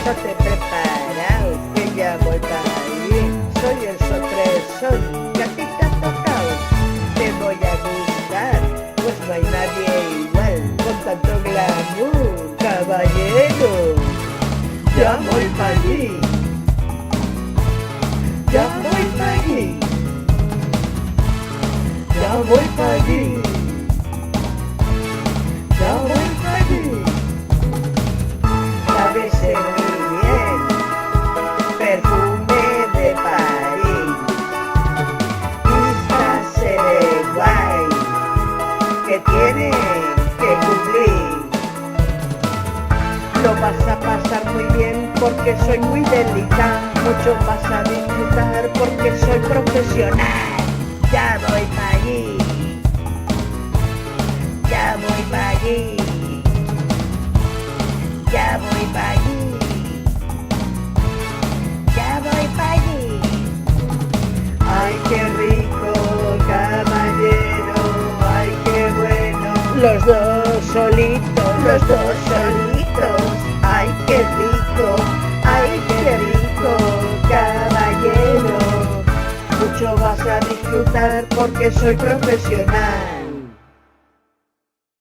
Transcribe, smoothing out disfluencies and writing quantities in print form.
estate preparado, que ya voy para ahí. Soy el sorpresón, que a ti te ha tocado. Te voy a gustar, pues no hay nadie igual, con tanto glamour, caballero. Ya voy para allí, ya voy para allí, ya voy para allí, ya voy para allí. Sabes muy bien, perfume de París, vista se ve guay, que tiene que cumplir. Lo vas a pasar muy bien porque soy muy delicada, mucho vas a disfrutar porque soy profesional. Ya voy para allí, ya voy para allí, ya voy para allí, ya voy para allí. Ay, qué rico, caballero, ay, qué bueno. Los dos solitos, los dos solitos. Ay, qué rico, ay, qué rico, caballero. Mucho vas a disfrutar porque soy profesional.